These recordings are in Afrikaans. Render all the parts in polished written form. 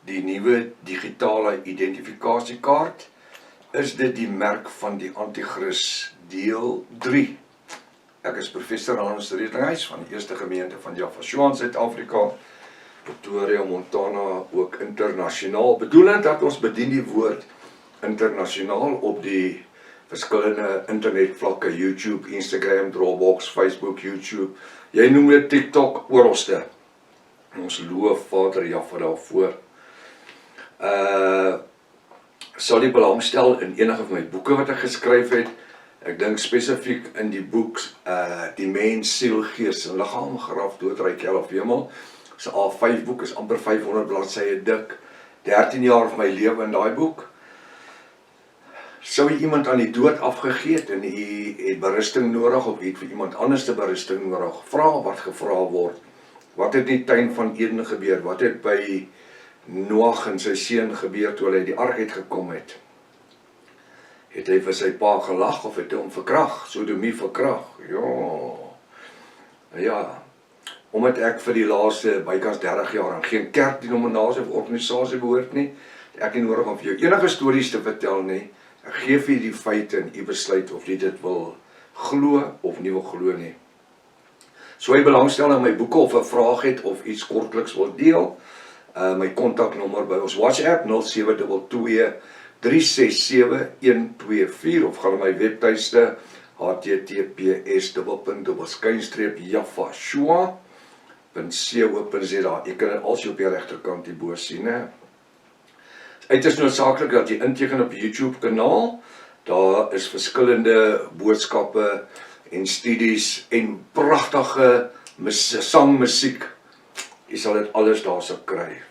die nuwe digitale identifikasiekaart, is dit die merk van die Antichrist deel 3. Ek is professor Hans Redinghuis van die Eerste Gemeente van Jaffa in Suid-Afrika, Pretoria, Montana, ook internasionaal. Bedoelend dat ons bedien die woord internasionaal op die verskillende internetvlakke, YouTube, Instagram, Dropbox, Facebook, YouTube, jy noem dit TikTok, oralste. Ons loof Vader Jaffa daarvoor. Sal die belangstel in enige van my boeke wat ek geskryf het. Ek dink spesifiek in die boek Die Mens, Siel, Gees en Liggaam, Graf, Doodryk, Hel of Hemel. Dis 'n A5 boek, is amper 500 bladsye dik. 13 jaar van my lewe in daai boek. Sou iemand aan die dood afgegee het en hy het berusting nodig of het vir iemand anders te berusting nodig? Vra wat gevra word. Wat het in die tuin van Eden gebeur? Wat het by Noag en sy seun gebeur toe hulle die ark uitgekom het? Het hy vir sy pa gelag of het hy hom verkrag? Sodomie verkrag. Ja, omdat ek vir die laaste bykans 30 jaar aan geen kerkdenominasie of organisasie behoort nie, ek nie nodig om vir jou enige stories te vertel nie. Ek gee vir jy die feite en jy besluit of jy dit wil glo of nie wil glo nie. So jy belangstel in my boeke of 'n vraag het of iets kortliks wil deel, my kontaknommer by ons WhatsApp 0722367124 of gaan na my webtuiste https://jaffashua.co.za. Jy kan dit also op die regterkant hierbo sien, hè. Dit is noodsaaklik dat jy inteken op die YouTube kanaal. Daar is verskillende boodskappe en studies en pragtige sangmusiek. Jy sal dit alles daar sal kry.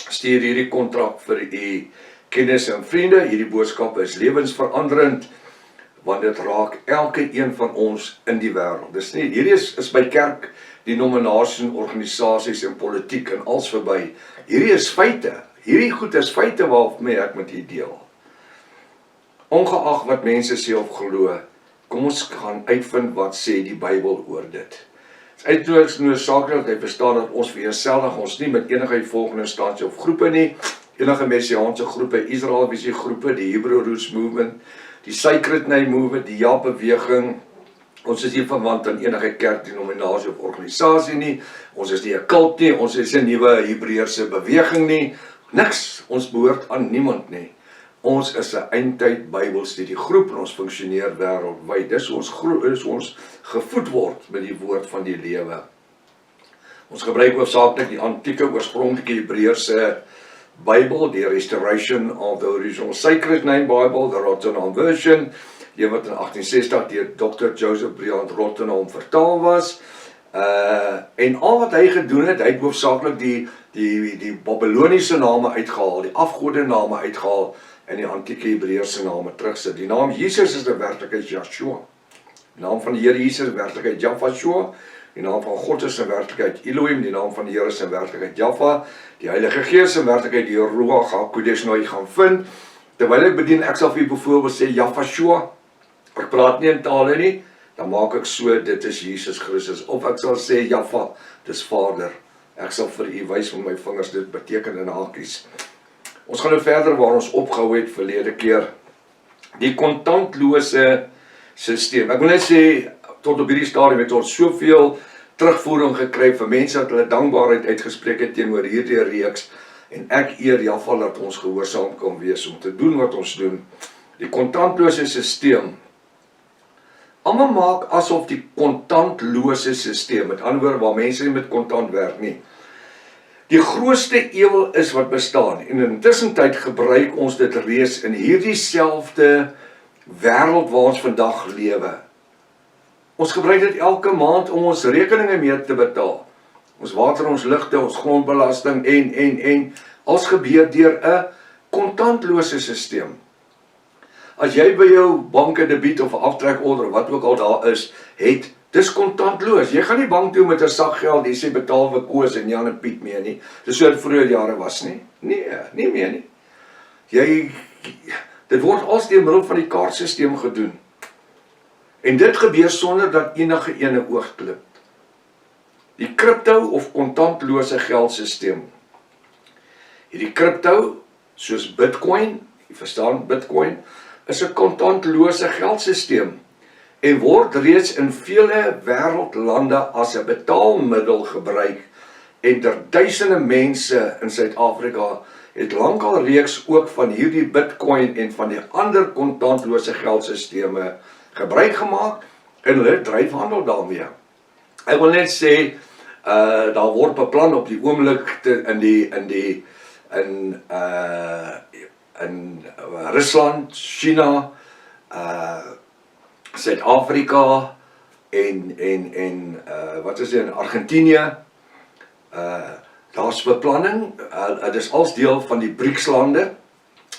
Stuur hierdie kontrak vir u kennis en vriende. Hierdie boodskappe is lewensveranderend, want dit raak elke een van ons in die wêreld. Dis nie, hierdie is by kerk, denominasies en organisasies en politiek en als verby. Hierdie is feite. Hierdie goed is feite waarmee ek met u deel. Ongeag wat mense sê of glo, kom ons gaan uitvind wat sê die Bybel oor dit. Dit is noodsaaklik dat jy verstaan dat ons vereenselwig ons nie met enige volgende instansie of groepe nie, enige messiaanse groepe, Israel visie groepe, die Hebrew Roots Movement, die Sacred Name Movement, die Ja-beweging. Ons is nie verwant aan enige kerkdenominasie of organisasie nie. Ons is nie 'n kult nie, ons is 'n nuwe Hebreëse beweging nie. Niks, ons behoort aan niemand nie. Ons is 'n eindtyd Bybelstudiegroep en ons funksioneer wêreldwyd. Dis ons gevoed word met die woord van die lewe. Ons gebruik hoofsaaklik die antieke oorspronklike Hebreëse Bybel, die Restoration of the Original Sacred Name Bible, the Rottenham Version, die wat in 1860 deur Dr. Joseph Briand Rottenham vertaal was. En al wat hy gedoen het, hy het hoofsaaklik die Babyloniese name uitgehaal, die afgode name uitgehaal en die antieke Hebreëse name terugsit. Die naam Jesus is in werklikheid Yeshua. Die naam van die Here Jesus is in werklikheid Jaffashua. Die naam van God is in werklikheid Elohim. Die naam van die Here is in werklikheid Jaffa. Die Heilige Gees in werklikheid die Ruach HaKodesh nou jy gaan vind. Terwyl ek bedien, ek sal vir byvoorbeeld sê Jaffashua. Ek praat nie in tale nie, dan maak ek so, dit is Jesus Christus. Of ek sal sê Jaffa, dis Vader. Ek sal vir u wys met my vingers, dit beteken in hakies. Ons gaan nou verder waar ons opgehou het verlede keer. Die kontantlose stelsel. Ek wil net sê, tot op hierdie stadium het ons soveel terugvoering gekry vir mense dat hulle dankbaarheid uitgespreek het teenoor hierdie reeks. En ek eer Jaffa dat ons gehoorsaam kan wees om te doen wat ons doen. Die kontantlose stelsel. Almal maak asof die kontantlose stelsel, met ander woorde waar mense nie met kontant werk nie, die grootste ewel is wat bestaan. En intussen tyd gebruik ons dit reeds in hierdie selfde wêreld waar ons vandag lewe. Ons gebruik dit elke maand om ons rekeninge mee te betaal. Ons water, ons ligte, ons grondbelasting en. Alles gebeur deur 'n kontantlose stelsel. As jy by jou bank 'n debiet of 'n aftrekorder, wat ook al daar is, het, dis kontantloos. Jy gaan nie bank toe met 'n sak geld, jy sê betaal vir Koos en Jan en Piet meer nie. Dis so dit vroeër jare was nie. Nee, nie meer nie. Dit word als deur middel van die kaartstelsel gedoen. En dit gebeur sonder dat enige ene oogklip. Die crypto of kontantlose geldstelsel Hierdie crypto, soos Bitcoin, jy verstaan, Bitcoin, is 'n kontantlose geldsysteem en word reeds in vele wêreldlande as 'n betaalmiddel gebruik en duisende mense in Suid-Afrika het lankal reeks ook van hierdie Bitcoin en van die ander kontantlose geldstelsels gebruik gemaak en hulle dryf handel daarmee. Ek wil net sê, daar word beplan op die oomblik in Rusland, China, Suid-Afrika en wat is dit in Argentinië. Daar's beplanning, dit is als deel van die BRICS-lande,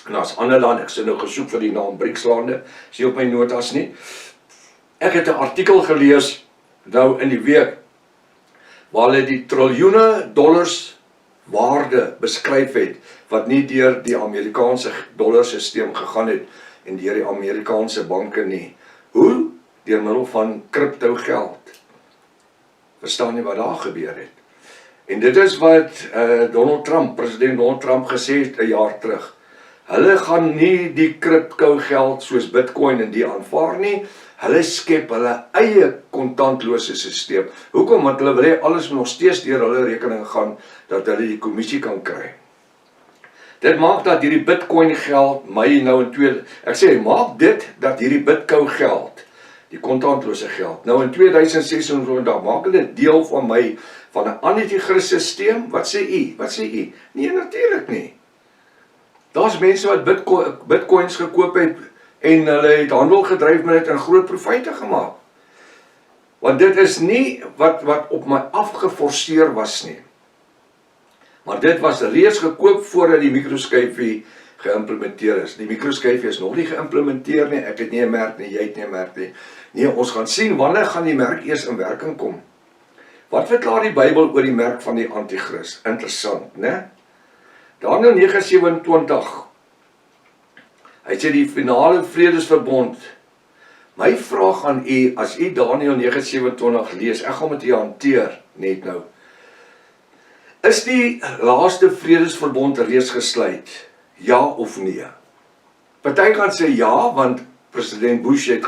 en daar's ander lande, ek sit nou gesoek vir die naam BRICS-lande, is nie op my notas nie. Ek het 'n artikel gelees, nou in die week, waar hulle die triljoene dollars waarde beskryf het, wat nie deur die Amerikaanse dollarsysteem gegaan het, en deur die Amerikaanse banke nie. Hoe? Deur middel van crypto geld. Verstaan nie wat daar gebeur het. En dit is wat president Donald Trump gesê het 'n jaar terug. Hulle gaan nie die crypto geld soos Bitcoin en die aanvaar nie. Hulle skep hulle eie kontantlose stelsel. Hoekom? Want hulle wil hê alles nog steeds deur hulle rekening gaan, dat hulle die kommissie kan kry. Dit maak dat hierdie Bitcoin geld my nou in tweede, ek sê, maak dit dat hierdie Bitcoin geld, die kontantlose geld, nou in 2600 maak dit deel van my, van 'n anti-kris stelsel. Wat sê u? Wat sê u? Nee, natuurlik nie. Daar's mense wat bitcoins gekoop het en hulle het handel gedryf met dit en groot profite gemaak. Want dit is nie wat op my afgeforceer was nie. Maar dit was reeds gekoop voordat die microskyfie geïmplementeer is. Die microskyfie is nog nie geïmplementeer nie, ek het nie 'n merk nie, jy het nie 'n merk nie. Nee, ons gaan sien wanneer gaan die merk eers in werking kom. Wat verklaar die Bybel oor die merk van die anti-kris? Interessant, né? Daniël 9:27. Hy sê die finale vredesverbond. My vraag aan u, as u Daniël 9:27 lees, ek gaan met u hanteer net nou. Is die laaste vredesverbond reeds gesluit? Ja of nee? Party kan sê ja, want president Bush het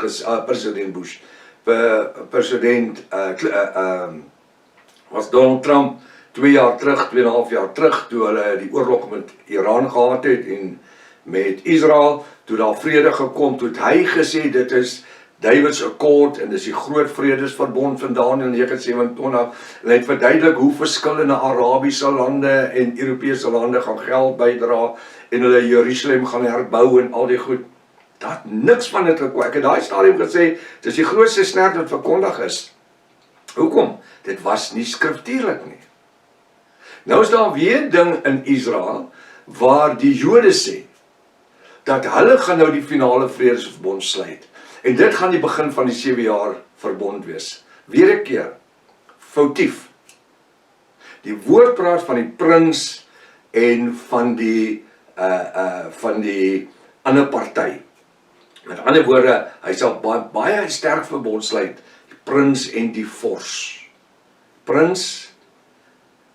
was Donald Trump 2 jaar terug, 2,5 jaar terug, toe hulle die oorlog met Iran gehad het en met Israel, toe daar vrede gekom, toe het hy gesê dit is David's Accord en dis die groot vredesverbond van Daniël 9:27 en hy het verduidelik hoe verskillende Arabiese lande en Europese lande gaan geld bydra en hulle Jerusalem gaan herbou en al die goed. Dat niks van dit gekom. Ek het daai stadium gesê, dis die grootste snerp wat verkondig is. Hoekom? Dit was nie skriftuurlik nie. Nou is daar weer 'n ding in Israel waar die Jode sê dat hulle gaan nou die finale vredesverbond sluit. En dit gaan die begin van die 7 jaar verbond wees. Weer 'n keer, foutief. Die woord praat van die prins en van die ander party. Met ander woorde, hy sal baie sterk verbond sluit, die prins en die vors. Prins,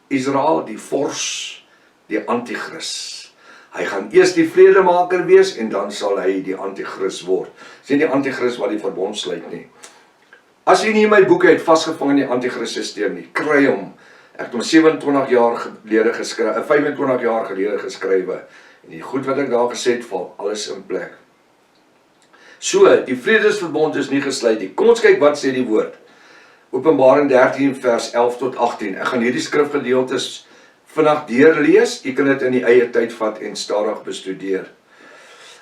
Israel, die vors, die anti-kris. Hy gaan eers die vredemaker wees en dan sal hy die anti-kris word. Dis nie die anti-kris wat die verbond sluit nie. As jy nie my boeke het vasgevang in die anti-kris stelsel nie, kry hom. Ek het hom 25 jaar gelede geskrywe. En die goed wat ek daar gesê het, val alles in plek. So, die vredesverbond is nie gesluit nie. Kom ons kyk wat sê die woord. Openbaring 13 vers 11 tot 18. Ek gaan hierdie skrifgedeeltes vinnig deurlees, jy kan dit in die eie tyd vat en stadig bestudeer.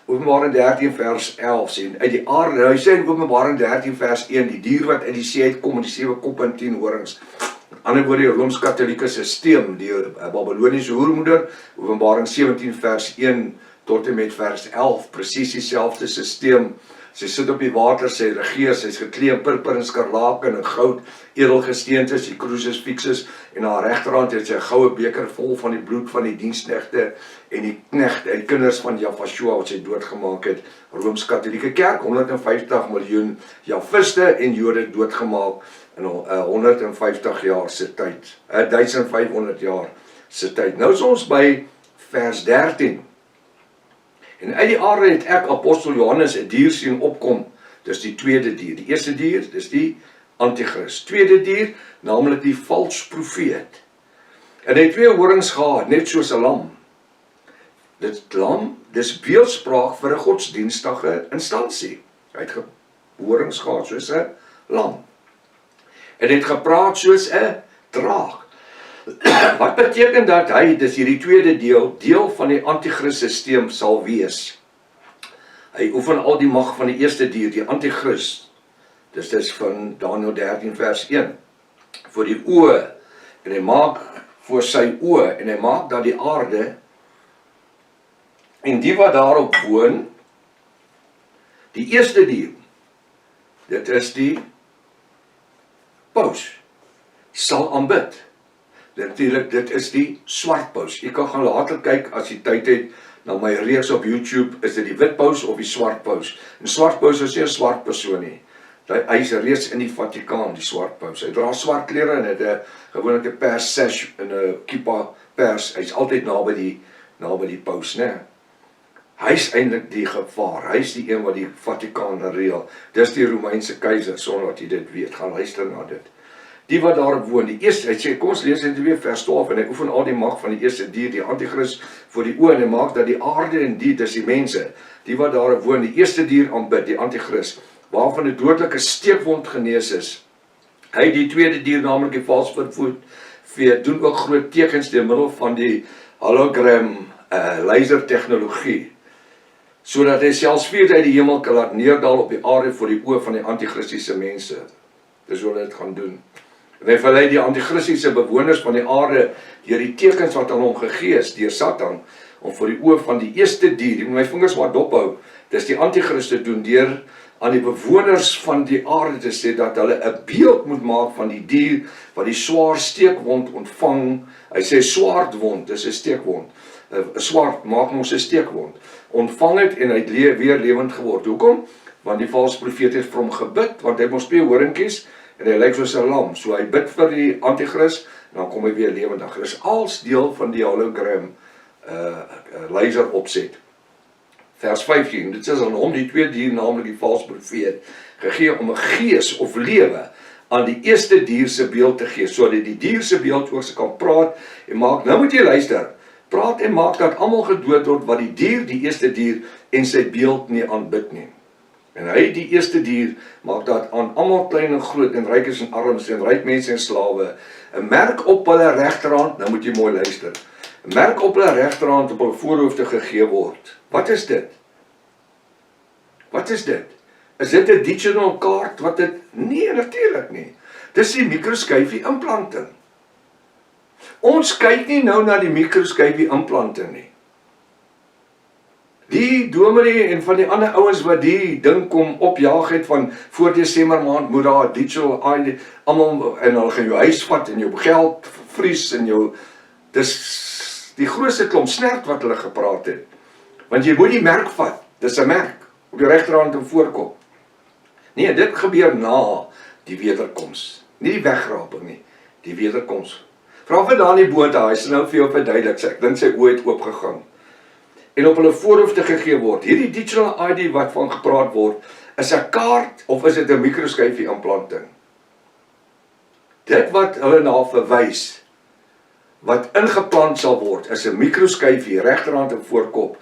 Openbaring 13 vers 11 sê, uit die aarde, hy sê in Openbaring 13 vers 1, die dier wat uit die see uitkom met die 7 koppe en 10 horings. Met ander woorde, die Rooms-Katolieke sisteem, die Babyloniese hoermoeder, Openbaring 17 vers 1 tot en met vers 11, presies dieselfde sisteem. Sy sit op die water, sy regeer, sy is geklee in purper en skarlaken en goud, edelgesteentes, die crucis fixus, en haar regterhand het sy 'n goue beker vol van die bloed van die diensknegte en die knegte en kinders van Jafashua wat sy doodgemaak het. Rooms-Katolieke Kerk, 150 miljoen Jafiste en Jode doodgemaak in 150 jaar se tyd, 1500 jaar se tyd. Nou is ons by vers 13. En uit die aarde het ek, apostel Johannes, 'n dier sien opkom. Dis die tweede dier. Die eerste dier, dis die Antichrist. Tweede dier, naamlik die vals profeet. En hy het 2 horings gehad, net soos 'n lam. Dit lam, dis beeldspraak vir 'n godsdienstige instansie. Hy het horings gehad soos 'n lam. En hy het gepraat soos 'n draak. Wat beteken dat hy, dis hierdie tweede deel van die Antichrist systeem sal wees. Hy oefen al die mag van die eerste dier, die Antichrist. Dis van Daniël 13 vers 1. Voor die oë, en hy maak voor sy oë, en hy maak dat die aarde, en die wat daarop woon, die eerste dier, dit is die paus, sal aanbid. Natuurlik, dit is die swart paus. Jy kan gaan later kyk as jy tyd het na my reeks op YouTube, is dit die wit paus of die swart paus. En swart paus is nie 'n swart persoon nie. Hy is reeds in die Vatikaan, die swart paus. Hy dra swart klere en het 'n gewoonlik 'n pers sash en 'n kippa pers. Hy's altyd naby die paus, né? Hy's eintlik die gevaar. Hy's die een wat die Vatikaan reël. Dis die Romeinse keiser, sonder dat jy dit weet. Gaan luister na dit. Die wat daarop woon, die eerste, hy sê, kom ons lees dit weer vers 12, en hy oefen al die mag van die eerste dier, die Antichrist, voor die oë, en hy maak dat die aarde en dis die mense, die wat daarop woon, die eerste dier aanbid, die Antichrist, waarvan 'n dodelike steekwond genees is. Hy, die tweede dier, naamlik die vals profeet, doen ook groot tekens deur middel van die hologram laser tegnologie, sodat hy selfs vuur uit die hemel kan laat neerdal op die aarde voor die oë van die antichristiese mense. Dis hoe hulle dit gaan doen. En hy verlei die antichristiese bewoners van die aarde deur die tekens wat aan hom gegee is deur Satan om voor die oë van die eerste dier, jy moet my vingers maar dophou, dis die antichriste doen deur aan die bewoners van die aarde te sê dat hulle 'n beeld moet maak van die dier wat die swaar steekwond ontvang. Hy sê swaardwond, dis 'n steekwond. 'n Swart maak ons 'n steekwond. Ontvang het en hy het weer lewend geword. Hoekom? Want die valse profeet het vir hom gebid, want hy moes 2 horingkies en hy lyk soos 'n lam. So hy bid vir die antichrist en dan kom hy weer lewendig. Dit is als deel van die hologram laser opset. Vers 15, dit is aan hom die twee dier, naamlik die valse profeet, gegee om 'n gees of lewe aan die eerste dier se beeld te gee, sodat die dier se beeld ook se kan praat en maak. Nou moet jy luister. Praat en maak dat almal gedood word wat die dier, die eerste dier en sy beeld nie aanbid nie. En hy, die eerste dier, maak dat aan almal klein en groot en rykes en armes en ryk mense en slawe 'n merk op hulle regterhand, nou moet jy mooi luister. 'n Merk op hulle regterhand op hulle voorhoofde gegee word. Wat is dit? Wat is dit? Is dit 'n digital kaart wat dit? Nee, natuurlik nie. Dis die mikroskyfie implanting. Ons kyk nie nou na die mikroskyfie implanting nie. Die dominee en van die ander ouens wat die ding kom opjaag het van voor Desember maand moet daar digital ID, almal en hulle gaan jou huis vat en jou geld vries en jou, dis die grootste klomp snert wat hulle gepraat het. Want jy moet die merk vat, dis 'n merk op die regterhand en voorkop. Nee, dit gebeur na die wederkoms. Nie die wegraping nie, die wederkoms. Vra vir Dani Botha, hy is nou vir jou verduidelik, ek dink sy oë het oopgegaan. En op hulle voorhoofde gegee word. Hierdie digital ID wat van gepraat word, is 'n kaart of is dit 'n mikroskyfie implanting? Dit wat hulle na verwys, wat ingeplant sal word, is 'n mikroskyfie regterhand en voorkop.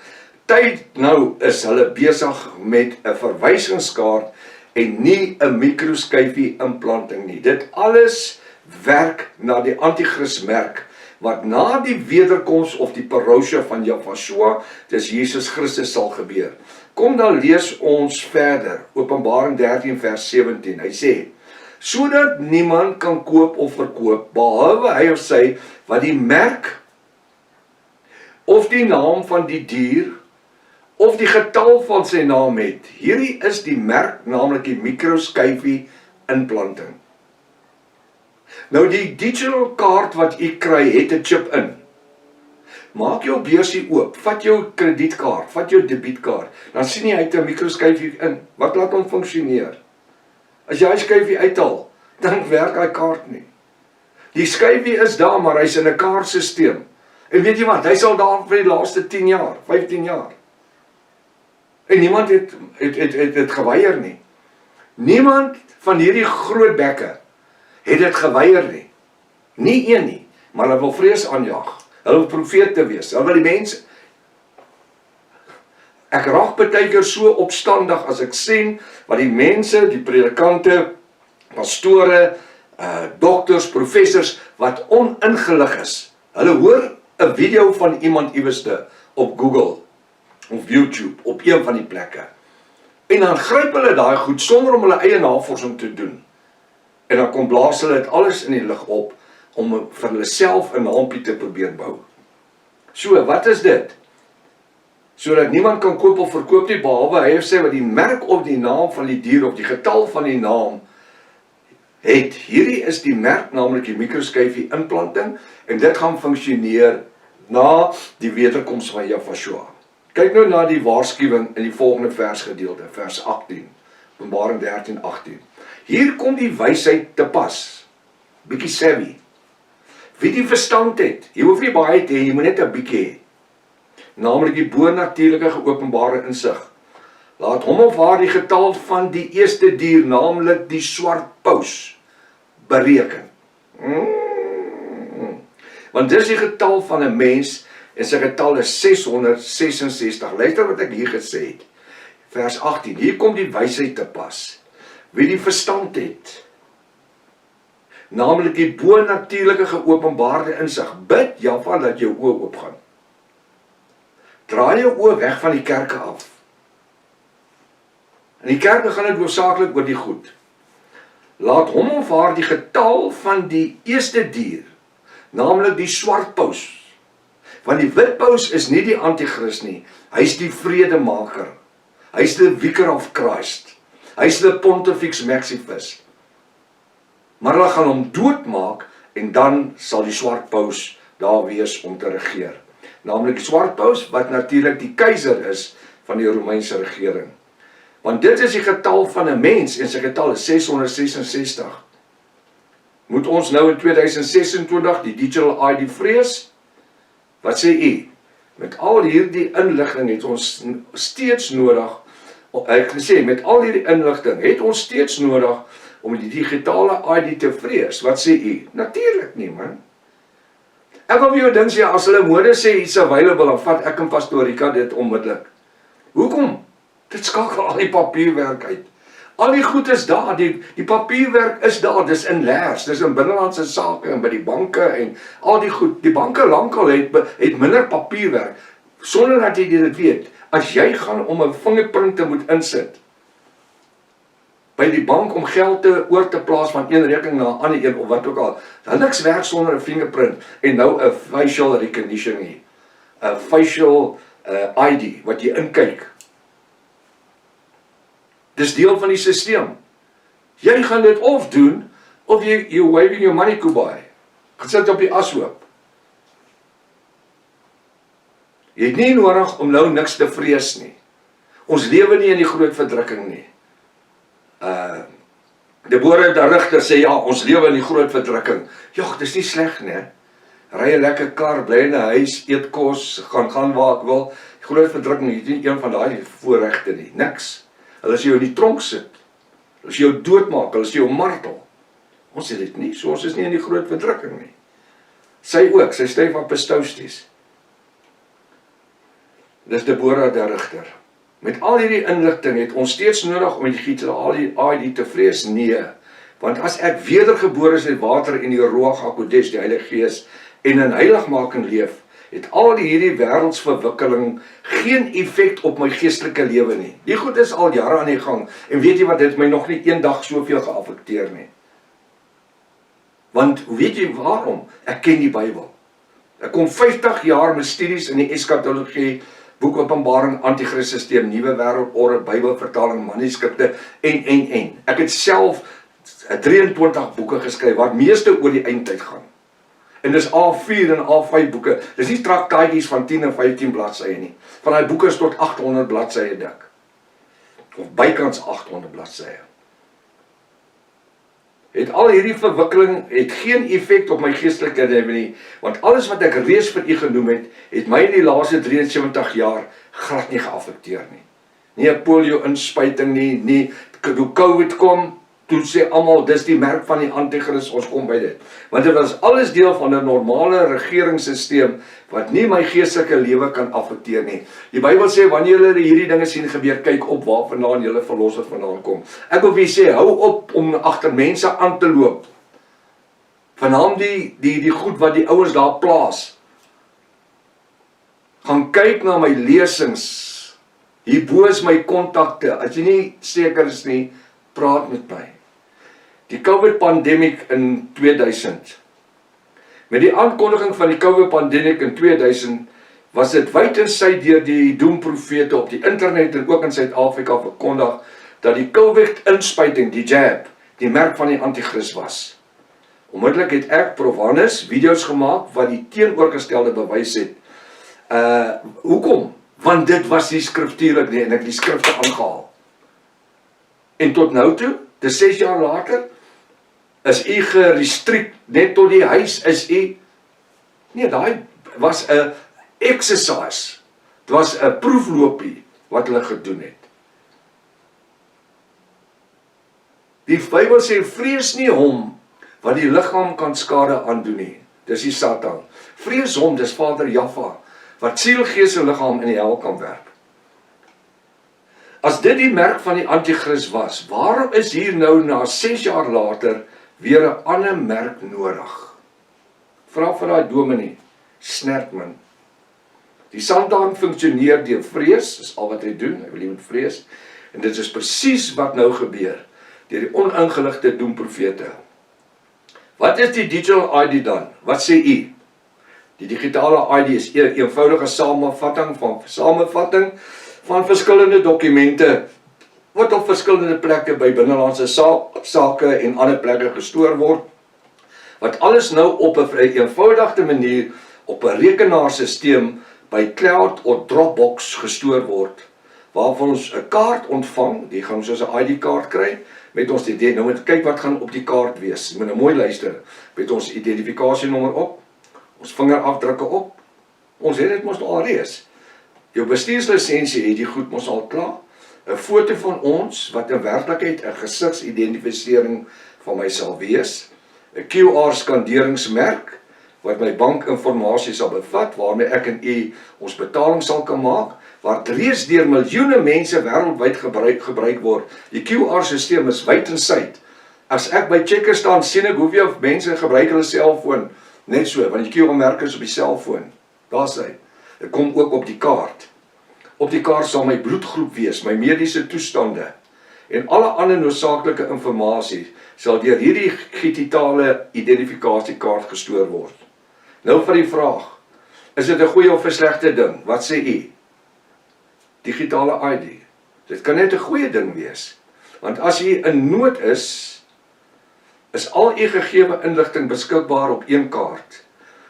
Tyd nou is hulle besig met 'n verwysingskaart en nie 'n mikroskyfie implanting nie. Dit alles werk na die antichrist merk, wat na die wederkoms of die parousia van Yahshua, dis Jesus Christus sal gebeur. Kom dan lees ons verder, Openbaring 13 vers 17, hy sê, sodat niemand kan koop of verkoop, behalwe hy of sy, wat die merk, of die naam van die dier, of die getal van sy naam het. Hierdie is die merk, naamlik die mikroskyfie implanting. Nou die digital kaart wat u kry, het 'n chip in. Maak jou beursie oop, vat jou kredietkaart, vat jou debietkaart, dan sien jy hy het 'n mikroskyfie in. Wat laat hom funksioneer? As jy hy skyfie uithaal, dan werk hy kaart nie. Die skyfie is daar, maar hy's in 'n kaartstelsel. En weet jy wat, hy sal daar vir die laaste 10 jaar, 15 jaar. En niemand het geweier nie. Niemand van hierdie groot bekke het dit geweier nie. Nie een nie, maar hulle wil vrees aanjaag. Hulle wil profete wees. Hulle wil die mense. Ek raak partykeer so opstandig as ek sien wat die mense, die predikante, pastore, dokters, professors wat oningelig is. Hulle hoor 'n video van iemand iewerste op Google of YouTube op een van die plekke. En dan gryp hulle daai goed sonder om hulle eie navorsing te doen. En dan kom blaas hulle dit alles in die lug op om vir hulle self 'n naampie te probeer bou. So, wat is dit? Sodat niemand kan koop of verkoop nie, behalwe hy of sy wat die merk of die naam van die dier of die getal van die naam het. Hierdie is die merk, naamlik die mikroskyfie implanting, en dit gaan funksioneer na die wederkoms van Yahshua. Kyk nou na die waarskuwing in die volgende versgedeelte, vers 18, Openbaring 13:18. Hier kom die wysheid te pas, bietjie savvy. Wie die verstand het, jy hoef nie baie te hê, jy moet net 'n bietjie hê. Naamlik die bonatuurlike geopenbare insig. Laat hom of haar die getal van die eerste dier, naamlik die swart paus, bereken. Want dis die getal van 'n mens, en sy getal is 666. Luister wat ek hier gesê het. Vers 18, hier kom die wysheid te pas. Wie die verstand het, naamlik die bonatuurlike geopenbaarde insig. Bid Jahwe dat jou oë oopgaan. Draai jou oë weg van die kerke af. In die kerke gaan dit hoofsaaklik oor die goed. Laat hom of haar die getal van die eerste dier, naamlik die swart paus. Want die wit paus is nie die antichrist nie, hy is die vredemaker. Hy is die vicar of Christ. Hy is die Pontifex Maximus. Maar hulle gaan hom doodmaak en dan sal die swart paus daar wees om te regeer. Naamlik die swart paus wat natuurlik die keiser is van die Romeinse regering. Want dit is die getal van 'n mens en sy getal is 666. Moet ons nou in 2026 die digital ID vrees? Wat sê u? Met al hierdie inligting het ons steeds nodig, ek gesê, met al hierdie inligting het ons steeds nodig om die digitale ID te vrees. Wat sê u? Natuurlik nie, man. Ek wil vir jou ding sê, as hulle mode sê iets available, dan vat ek en Pastor Rika dit onmiddellik. Hoekom? Dit skakel al die papierwerk uit. Al die goed is daar, die papierwerk is daar, dis in leers, dis in binnelandse sake en by die banke en al die goed. Die banke lankal het minder papierwerk, sonder dat jy dit weet. As jy gaan om 'n vingerprint te moet insit, by die bank om geld oor te plaas van een rekening na 'n ander een of wat ook al, dan niks werk sonder 'n fingerprint en nou 'n facial recognition nie. 'n Facial ID wat jy inkyk. Dis deel van die stelsel. Jy gaan dit of doen of jy waving your money kubai. Gesit op die ashoop. Jy het nie nodig om nou niks te vrees nie. Ons lewe nie in die groot verdrukking nie. Deborah die Rigter sê ja, ons lewe in die groot verdrukking. Ja, dis nie sleg nie. Ry 'n lekker kar, bly in 'n huis, eet kos, gaan waar ek wil. Die groot verdrukking het nie een van daai voorregte nie. Niks. Hulle as jy in die tronk sit. Hulle as jy jou doodmaak, hulle as jy jou martel. Ons het dit nie, so ons is nie in die groot verdrukking nie. Sy ook, sy styf apostousties. Dis Deborah die Rigter. Met al hierdie inligting het ons steeds nodig om die digitale ID te vrees? Nee. Want as ek wedergebore is uit water en die Ruach HaKodesh, die Heilige Gees, en in heiligmaking leef, het al hierdie wêreldsverwikkeling geen effek op my geestelike lewe nie. Die goed is al jare aan die gang, en weet jy wat, dit het my nog nie eendag soveel geaffekteer nie. Want, weet jy waarom? Ek ken die Bybel. Ek kom 50 jaar met studies in die eskatologie, boek Openbaring, Antichrist Systeem, Nuwe Wêreldorde, Bybelvertaling, manuskripte, en. Ek het self 23 boeke geskryf, wat meeste oor die eindtyd gaan. En dis A4 en A5 boeke. Dis nie traktaatjies van 10 en 15 bladsye nie. Van die boeke is tot 800 bladsye dik. Of bykans 800 bladsye. Het al hierdie verwikkeling het geen effek op my geestelike lewe nie, want alles wat ek reeds vir u genoem het my in die laaste 73 jaar glad nie geaffekteer nie. Nie 'n polio-inspuiting nie, toe COVID kom, toe sê almal, dis die merk van die anti-kris, ons kom by dit. Want dit was alles deel van 'n normale regeringssysteem, wat nie my geestelike lewe kan affekteer nie. Die Bybel sê, wanneer julle hierdie dinge sien gebeur, kyk op waar vandaan julle verlosser vandaan kom. Ek wil vir julle sê, hou op om agter mense aan te loop. Vanavond die goed wat die ouens daar plaas. Gaan kyk na my lesings. Hierbo is my kontakte. As jy nie seker is nie, praat met my. Die COVID-pandemiek in 2000. Met die aankondiging van die COVID-pandemiek in 2000 was dit wyd en suid deur die doemprofete op die internet en ook in Suid-Afrika verkondig dat die COVID-inspuiting, die jab, die merk van die anti-kris was. Onmiddellik het ek, Prof. Hannes, video's gemaak wat die teenoorgestelde bewys het. Hoekom? Want dit was die skriftuurlik nie en ek die skrifte aangehaal. En tot nou toe, dis 6 jaar later, is u gerestrikt net tot die huis, is u, nee, daai was 'n exercise, dit was 'n proefloopie wat hulle gedoen het. Die Bybel sê, vrees nie hom wat die liggaam kan skade aandoen nie, dis die Satan. Vrees hom, dis Vader Jahwe, wat siel, gees en liggaam in die hel kan werp. As dit die merk van die anti-kris was, waarom is hier nou na 6 jaar later weer 'n ander merk nodig? Vra vir daai dominee, Snertman. Die Satan funksioneer deur vrees, is al wat hy doen, hy wil nie met vrees, en dit is presies wat nou gebeur, deur die oningeligte doemprofete. Wat is die digital ID dan? Wat sê u? Die digitale ID is 'n eenvoudige samevatting van verskillende dokumente wat op verskillende plekke by binnelandse sake en ander plekke gestoor word, wat alles nou op 'n eenvoudige manier op 'n rekenaarstelsel by Cloud of Dropbox gestoor word, waarvan ons 'n kaart ontvang, die gaan soos 'n ID-kaart kry, met ons idee, nou moet kyk wat gaan op die kaart wees, moet nou mooi luister, met ons identifikasienommer op, ons vingerafdrukke op, ons het dit mos al reeds. Jou bestuurslisensie het jy goed mos al klaar, 'n foto van ons, wat in werklikheid 'n gesigsidentificering van my sal wees, 'n QR-skanderingsmerk, wat my bankinformasie sal bevat, waarmee ek en u ons betaling sal kan maak, wat reeds deur miljoene mense wêreldwyd gebruik word. Die QR-sisteem is wyd en suid. As ek by Checkers staan, sien ek hoeveel mense gebruik hulle selfoon, net so, want die QR-merk is op die selfoon. Daar sê, dit kom ook op die kaart. Op die kaart sal my bloedgroep wees, my mediese toestande, en alle ander noodsaaklike inligting sal deur hierdie digitale identifikasiekaart gestoor word. Nou vir die vraag, is dit 'n goeie of 'n slegte ding? Wat sê u? Digitale ID. Dit kan net 'n goeie ding wees, want as u in nood is al u gegewe inligting beskikbaar op een kaart,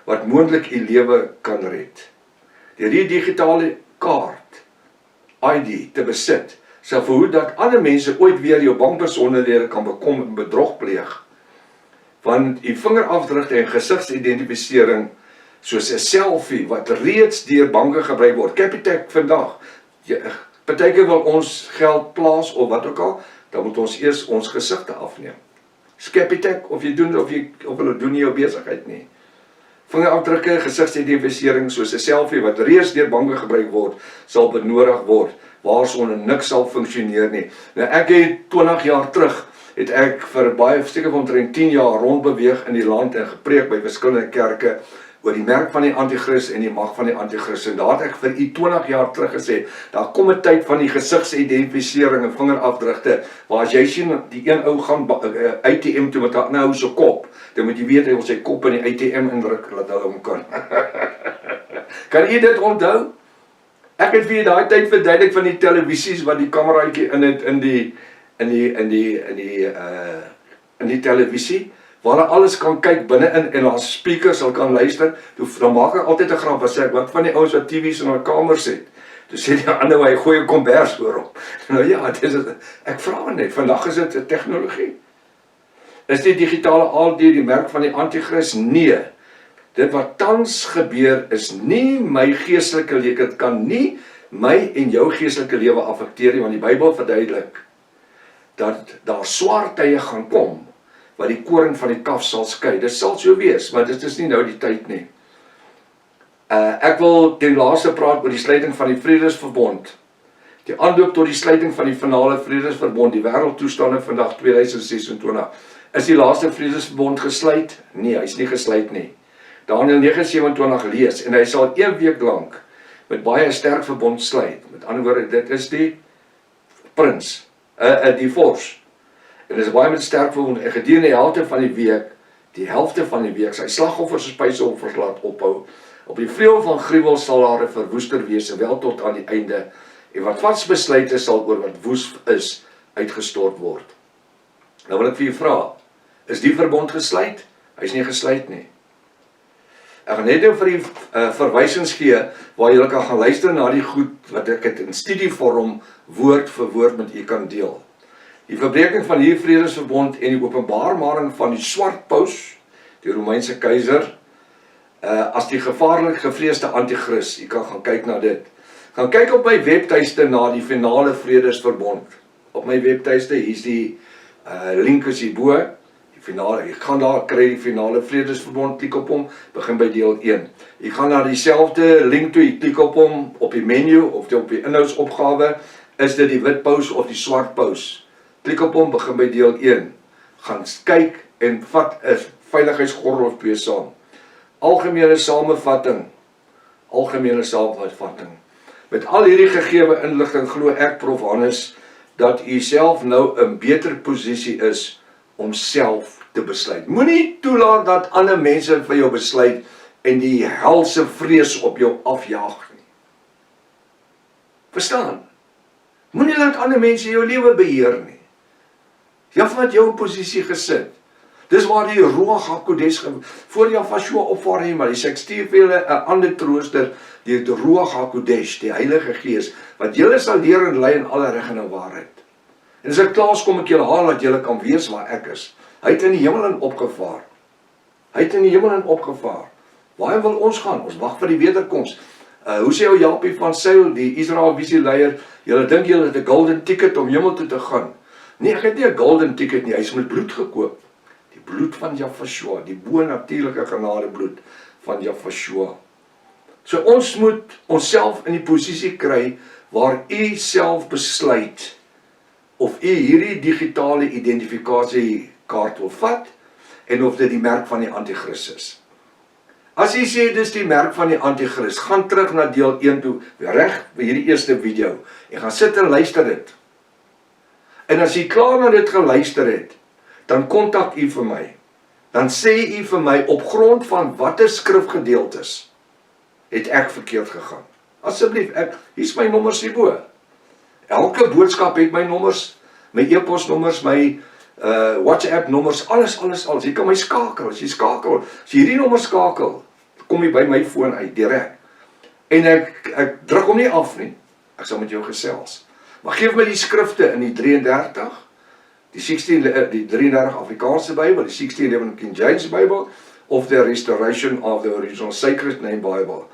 wat moontlik u lewe kan red. Deur die digitale kaart, ID, te besit, sal verhoed dat ander mense ooit weer jou bankbesonderhede kan bekom en bedrog pleeg. Want die vingerafdruk en gesigsidentificering, soos 'n selfie, wat reeds deur banke gebruik word, Capitec vandag, partykeer wil ons geld plaas of wat ook al, dan moet ons eers ons gesigte afneem. Capitec, of jy doen of hulle doen nie jou besigheid nie. Vingerafdrukke, gesigsidentificering soos 'n selfie wat reeds deur banke gebruik word, sal benodig word, waarsonder niks sal funksioneer nie. Nou ek het 20 jaar terug, het ek vir baie, seker van omtrent 10 jaar rondbeweeg in die land en gepreek by verskillende kerke oor die merk van die anti-kris en die mag van die anti-kris. En daar het ek vir u 20 jaar terug gesê, daar kom 'n tyd van die gesigsidentificering en vingerafdrukte, waar as jy sien, die een ou gaan ATM toe met 'n ander ou se kop, dan moet jy weet, hy wil sy kop in die ATM indruk, laat hulle hom kan. Kan u dit onthou? Ek het vir daai tyd verduidelik van die televisies wat die kameraatjie in het in die televisie, waar hulle alles kan kyk binne-in en daar speakers sal kan luister. Dan maak ek altyd 'n grap as ek wat van die ouens wat TV's in hulle kamers het. Toe sê die ander hy gooi 'n kombers oor hom. Nou ja, ek vra net, vandag is dit 'n tegnologie. Is die digitale ALD die merk van die antichrist? Nee. Dit wat tans gebeur is nie my geestelike lewe, dit kan nie my en jou geestelike lewe affekteer nie, want die Bybel verduidelik dat daar swaar tye gaan kom, wat die koring van die kaf sal skei. Dit sal so wees, maar dit is nie nou die tyd nie. Ek wil ten laaste praat oor die sluiting van die Vredesverbond. Die aanloop tot die sluiting van die finale Vredesverbond, die wêreldtoestande vandag 2026. Is die laaste Vredesverbond gesluit? Nee, hy is nie gesluit nie. Daniël 9:27 lees, en hy sal 1 week lank met baie sterk verbond sluit. Met ander woorde, dit is die prins, die vors. En dit is baie met sterk verbond, en gedurende die helfte van die week, sy slagoffers en spyseoffers laat ophou. Op die vleuel van gruwel sal daar 'n verwoester wees, wel tot aan die einde. En wat vast besluit is, sal oor wat woes is, uitgestort word. Nou wil ek vir u vra, is die verbond gesluit? Hy is nie gesluit nie. Ek gaan net nou vir die verwysings gee, waar julle kan gaan luister na die goed, wat ek het in studievorm, woord vir woord met u kan deel. Die verbreking van die Vredesverbond en die openbaarmaking van die swart paus, die Romeinse keiser, as die gevaarlik gevreesde antichrist. U kan gaan kyk na dit. Gaan kyk op my webtuiste na die finale Vredesverbond. Op my webtuiste, hier is die link is hierbo. Die finale, ek gaan daar kry die finale Vredesverbond, klik op hom, begin by deel 1. Ek gaan na dieselfde link toe, ek klik op hom op die menu of op die inhoudsopgawe, is dit die wit paus of die swart paus. Klik op hom, begin by deel 1. Gaan kyk en vat 'n veiligheidsgordel of 2 saam. Algemene samevatting. Met al hierdie gegewe inligting glo ek, Prof. Hannes, dat u self nou in beter posisie is om self te besluit. Moenie toelaat dat ander mense vir jou besluit en die helse vrees op jou afjaag nie. Verstaan? Moenie laat ander mense jou lewe beheer nie. Jy het jou in posisie gesit. Dis waar die Ruach HaKodesh, voor Yahshua opvaar nie, maar die ek stuur vir julle 'n ander trooster, die Ruach HaKodesh, die Heilige Gees, wat julle sal leer en lei in alle reg en waarheid. En as ek klaar is, kom ek julle haal, dat julle kan weet waar ek is. Hy het in die hemel in opgevaar. Waar wil ons gaan? Ons wag vir die wederkoms. Hoe sê ou Japie van Sail, die Israel visieleier, julle dink julle het 'n golden ticket om hemel toe te gaan. Nee, ek het nie 'n golden ticket nie, hy is met bloed gekoop. Die bloed van Yahshua, die bo-natuurlike genadebloed van Yahshua. So ons moet onsself in die posisie kry waar u self besluit of u hierdie digitale identifikasiekaart wil vat en of dit die merk van die antichrist is. As jy sê dis die merk van die antichrist, gaan terug na deel 1 toe, reg by hierdie eerste video, en gaan sit en luister dit. En as jy klaar na dit geluister het, dan kontak u vir my. Dan sê u vir my, op grond van watter skrifgedeeltes het ek verkeerd gegaan. Asseblief, hier is my nommers hierbo. Elke boodskap het my nommers, my e-posnommers, my WhatsApp nommers, alles. Jy kan my skakel, as jy hierdie nommer skakel, kom jy by my foon uit, direk. En ek druk hom nie af nie, ek sal met jou gesels. Maar geef my die skrifte in die 33, die 33 Afrikaanse Bybel, die 1611 King James Bybel, of the Restoration of the Original Sacred Name Bible.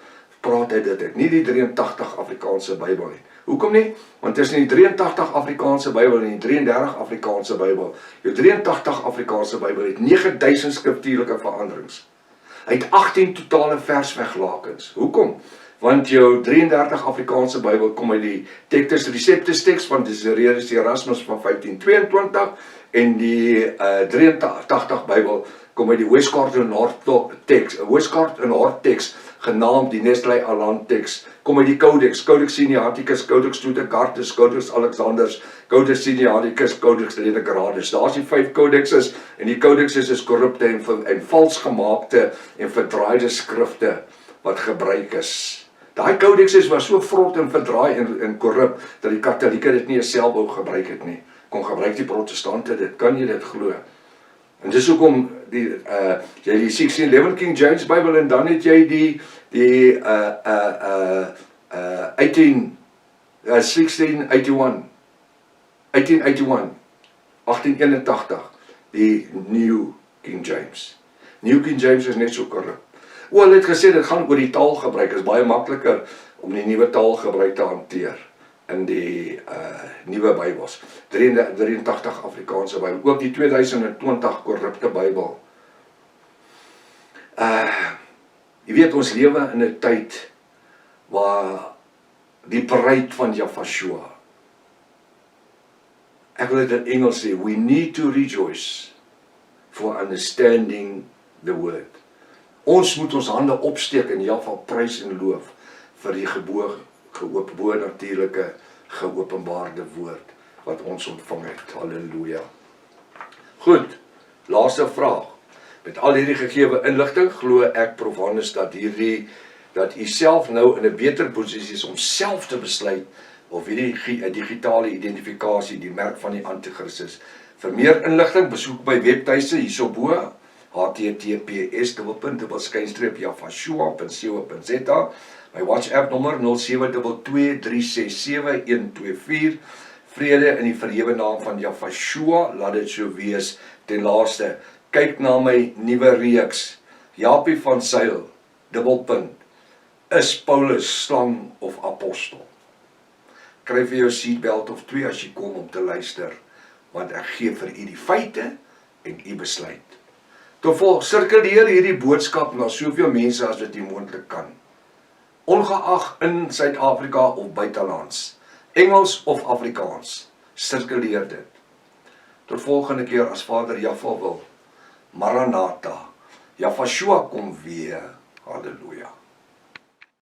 Praat hy dit uit, nie die 83 Afrikaanse Bybel nie. Hoekom nie? Want tussen die 83 Afrikaanse Bybel en die 33 Afrikaanse Bybel, jou 83 Afrikaanse Bybel het 9000 skriftuurlike veranderings. Hy het 18 totale versweglakens. Hoekom? Want jou 33 Afrikaanse Bybel kom uit die Textus Receptus teks van Desiderius Erasmus van 1522 en die 83 Bybel kom uit die Westcott and Hort teks, genaamd die Nestle Aland teks, kom uit die Codex Sinaiticus, Codex Tutecartus, Codex Alexanders, Codex Sinaiticus, Codex Leningradius. Daar is die 5 codexes, en die codexes is korrupte en vals gemaakte en verdraaide skrifte wat gebruik is. Daai codexes was so vrot en verdraai en korrup, dat die katholieke dit nie self wou gebruik het nie. Kon gebruik die protestante dit, kan jy dit glo? En dis hoekom jy die 1611 King James Bible en dan het jy die 1881, die New King James. New King James is net so korrup. Hulle het gesê, dit gaan oor die taalgebruik, is baie makliker om die nuwe taalgebruik te hanteer in die nuwe Bybels. 83 Afrikaanse Bybel, ook die 2020 korrupte Bybel. Jy weet, ons lewe in 'n tyd waar die bruid van Jafashua, ek wil dit in Engels sê, we need to rejoice for understanding the word. Ons moet ons hande opsteek en Jaffa prys en loof vir die natuurlike geopenbaarde woord wat ons ontvang het. Halleluja. Goed, laaste vraag. Met al hierdie gegewe inligting glo ek Prof Hannes dat u self nou in 'n beter posisie is om self te besluit of hierdie digitale identifikasie die merk van die Antichrist is. Vir meer inligting besoek my webtuiste hierso bo, https://jafashua.co.za, my WhatsApp nommer 0722367124. Vrede in die verhewe naam van Jafashua, laat dit so wees. Ten laaste, kyk na my nuwe reeks, Japie van Zyl, dubbelpunt, is Paulus slang of apostel? Kry vir jou seatbelt of 2 as jy kom om te luister, want ek gee vir u die feite en u besluit. Sirkuleer hierdie boodskap na soveel mense as wat u moontlik kan. Ongeag in Suid-Afrika of buitelands, Engels of Afrikaans, sirkuleer dit. Tot volgende keer as Vader Jaffa wil. Maranatha, Jafashua kom weer. Halleluja.